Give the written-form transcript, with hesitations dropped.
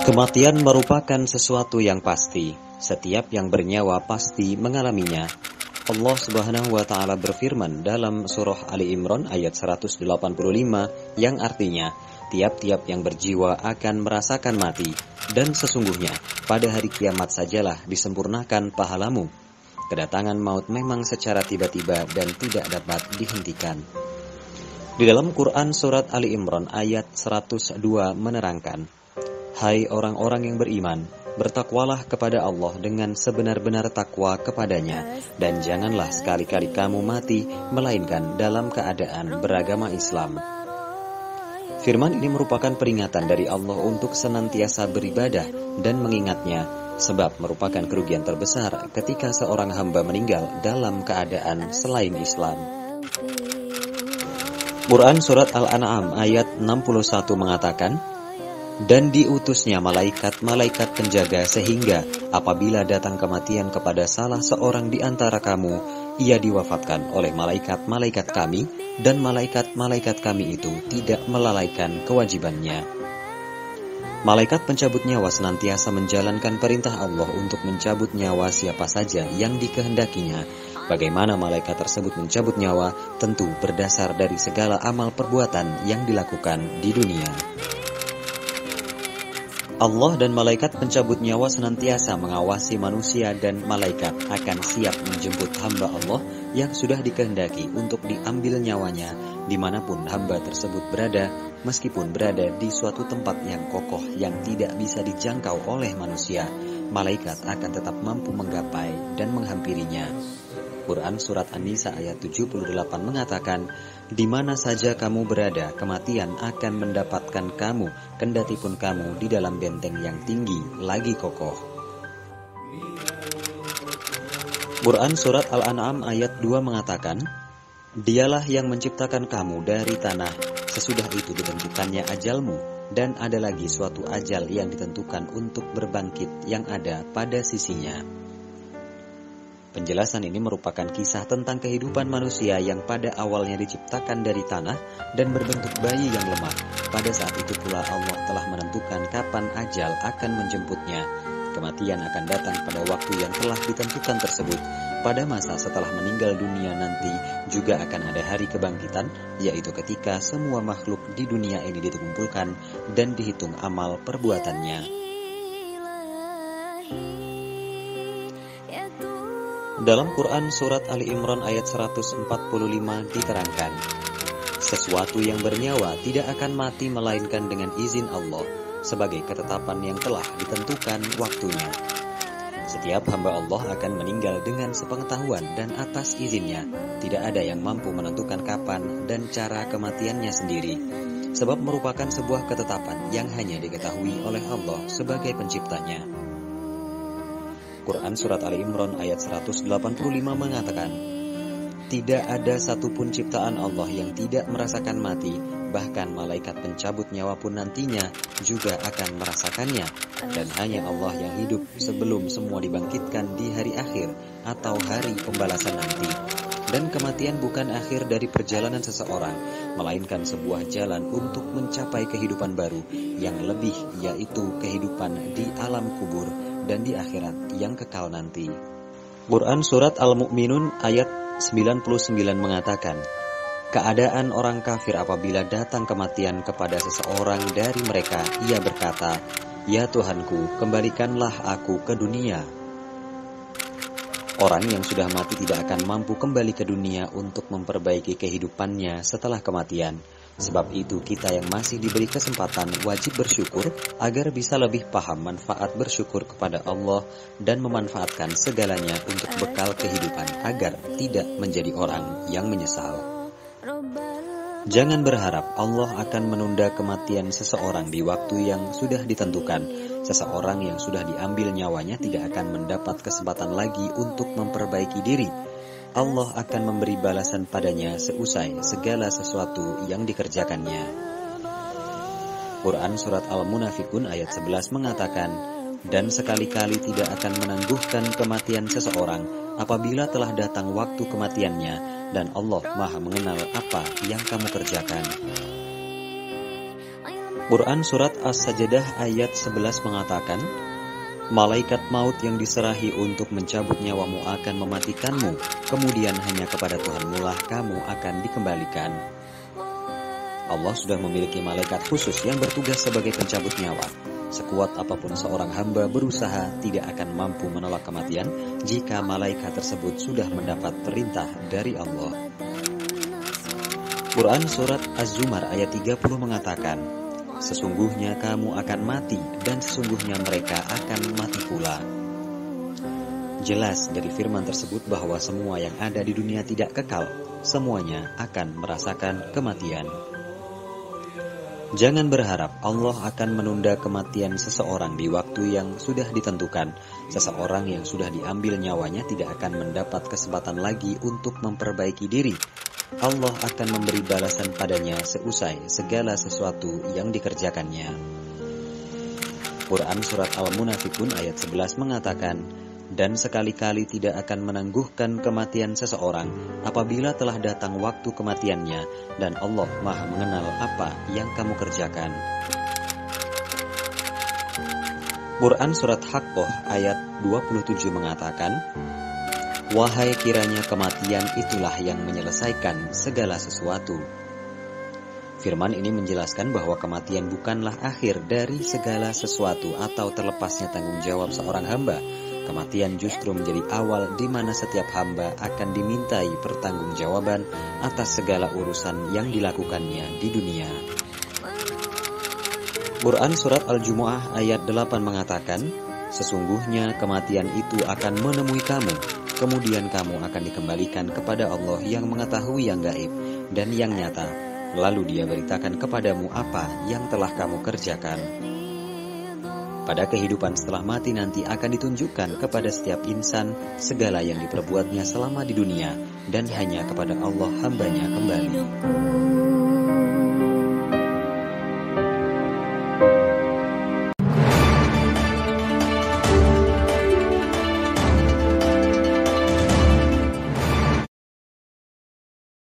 Kematian merupakan sesuatu yang pasti. Setiap yang bernyawa pasti mengalaminya. Allah Subhanahu wa taala berfirman dalam surah Ali Imran ayat 185 yang artinya, tiap-tiap yang berjiwa akan merasakan mati, dan sesungguhnya pada hari kiamat sajalah disempurnakan pahalamu. Kedatangan maut memang secara tiba-tiba dan tidak dapat dihentikan. Di dalam Quran surat Ali Imran ayat 102 menerangkan, hai orang-orang yang beriman, bertakwalah kepada Allah dengan sebenar-benar takwa kepadanya, dan janganlah sekali-kali kamu mati, melainkan dalam keadaan beragama Islam. Firman ini merupakan peringatan dari Allah untuk senantiasa beribadah dan mengingatnya, sebab merupakan kerugian terbesar ketika seorang hamba meninggal dalam keadaan selain Islam. Quran Surat Al-An'am ayat 61 mengatakan, dan diutusnya malaikat-malaikat penjaga sehingga apabila datang kematian kepada salah seorang di antara kamu, ia diwafatkan oleh malaikat-malaikat kami, dan malaikat-malaikat kami itu tidak melalaikan kewajibannya. Malaikat pencabut nyawa senantiasa menjalankan perintah Allah untuk mencabut nyawa siapa saja yang dikehendakinya. Bagaimana malaikat tersebut mencabut nyawa tentu berdasar dari segala amal perbuatan yang dilakukan di dunia. Allah dan malaikat pencabut nyawa senantiasa mengawasi manusia, dan malaikat akan siap menjemput hamba Allah yang sudah dikehendaki untuk diambil nyawanya dimanapun hamba tersebut berada, meskipun berada di suatu tempat yang kokoh yang tidak bisa dijangkau oleh manusia. Malaikat akan tetap mampu menggapai dan menghampirinya. Quran Surat An-Nisa ayat 78 mengatakan, di mana saja kamu berada, kematian akan mendapatkan kamu, kendatipun kamu di dalam benteng yang tinggi lagi kokoh. Quran Surat Al-An'am ayat 2 mengatakan, dialah yang menciptakan kamu dari tanah, sesudah itu ditentukannya ajalmu, dan ada lagi suatu ajal yang ditentukan untuk berbangkit yang ada pada sisinya. Penjelasan ini merupakan kisah tentang kehidupan manusia yang pada awalnya diciptakan dari tanah dan berbentuk bayi yang lemah. Pada saat itu pula Allah telah menentukan kapan ajal akan menjemputnya. Kematian akan datang pada waktu yang telah ditentukan tersebut. Pada masa setelah meninggal dunia nanti juga akan ada hari kebangkitan, yaitu ketika semua makhluk di dunia ini dikumpulkan dan dihitung amal perbuatannya. Dalam Quran Surat Ali Imran ayat 145 diterangkan, sesuatu yang bernyawa tidak akan mati melainkan dengan izin Allah, sebagai ketetapan yang telah ditentukan waktunya. Setiap hamba Allah akan meninggal dengan sepengetahuan dan atas izinnya. Tidak ada yang mampu menentukan kapan dan cara kematiannya sendiri, sebab merupakan sebuah ketetapan yang hanya diketahui oleh Allah sebagai penciptanya. Quran Surat Ali Imran ayat 185 mengatakan, tidak ada satupun ciptaan Allah yang tidak merasakan mati, bahkan malaikat pencabut nyawa pun nantinya juga akan merasakannya, dan hanya Allah yang hidup sebelum semua dibangkitkan di hari akhir atau hari pembalasan nanti. Dan kematian bukan akhir dari perjalanan seseorang, melainkan sebuah jalan untuk mencapai kehidupan baru yang lebih, yaitu kehidupan di alam kubur dan di akhirat yang kekal nanti. Quran Surat Al-Mu'minun ayat 99 mengatakan, keadaan orang kafir apabila datang kematian kepada seseorang dari mereka, ia berkata, ya Tuhanku, kembalikanlah aku ke dunia. Orang yang sudah mati tidak akan mampu kembali ke dunia untuk memperbaiki kehidupannya setelah kematian. Sebab itu kita yang masih diberi kesempatan wajib bersyukur agar bisa lebih paham manfaat bersyukur kepada Allah dan memanfaatkan segalanya untuk bekal kehidupan agar tidak menjadi orang yang menyesal. Jangan berharap Allah akan menunda kematian seseorang di waktu yang sudah ditentukan. Seseorang yang sudah diambil nyawanya tidak akan mendapat kesempatan lagi untuk memperbaiki diri. Allah akan memberi balasan padanya seusai segala sesuatu yang dikerjakannya. Quran Surat Al-Munafikun ayat 11 mengatakan, dan sekali-kali tidak akan menangguhkan kematian seseorang apabila telah datang waktu kematiannya, dan Allah Maha mengenal apa yang kamu kerjakan. Quran Surat As-Sajdah ayat 11 mengatakan, malaikat maut yang diserahi untuk mencabut nyawamu akan mematikanmu, kemudian hanya kepada Tuhanmu lah kamu akan dikembalikan. Allah sudah memiliki malaikat khusus yang bertugas sebagai pencabut nyawa. Sekuat apapun seorang hamba berusaha, tidak akan mampu menolak kematian jika malaikat tersebut sudah mendapat perintah dari Allah. Quran Surat Az-Zumar ayat 30 mengatakan, sesungguhnya kamu akan mati dan sesungguhnya mereka akan mati pula. Jelas dari firman tersebut bahwa semua yang ada di dunia tidak kekal, semuanya akan merasakan kematian. Jangan berharap Allah akan menunda kematian seseorang di waktu yang sudah ditentukan. Seseorang yang sudah diambil nyawanya tidak akan mendapat kesempatan lagi untuk memperbaiki diri. Allah akan memberi balasan padanya seusai segala sesuatu yang dikerjakannya. Quran Surat Al-Munafikun ayat 11 mengatakan, dan sekali-kali tidak akan menangguhkan kematian seseorang apabila telah datang waktu kematiannya, dan Allah Maha mengenal apa yang kamu kerjakan. Quran Surat Haqqah ayat 27 mengatakan, wahai kiranya kematian itulah yang menyelesaikan segala sesuatu. Firman ini menjelaskan bahwa kematian bukanlah akhir dari segala sesuatu atau terlepasnya tanggung jawab seorang hamba. Kematian justru menjadi awal di mana setiap hamba akan dimintai pertanggungjawaban atas segala urusan yang dilakukannya di dunia. Quran Surat Al-Jumu'ah ayat 8 mengatakan, sesungguhnya kematian itu akan menemui kamu, kemudian kamu akan dikembalikan kepada Allah yang mengetahui yang gaib dan yang nyata, lalu Dia beritakan kepadamu apa yang telah kamu kerjakan. Pada kehidupan setelah mati nanti akan ditunjukkan kepada setiap insan segala yang diperbuatnya selama di dunia, dan hanya kepada Allah hambanya kembali.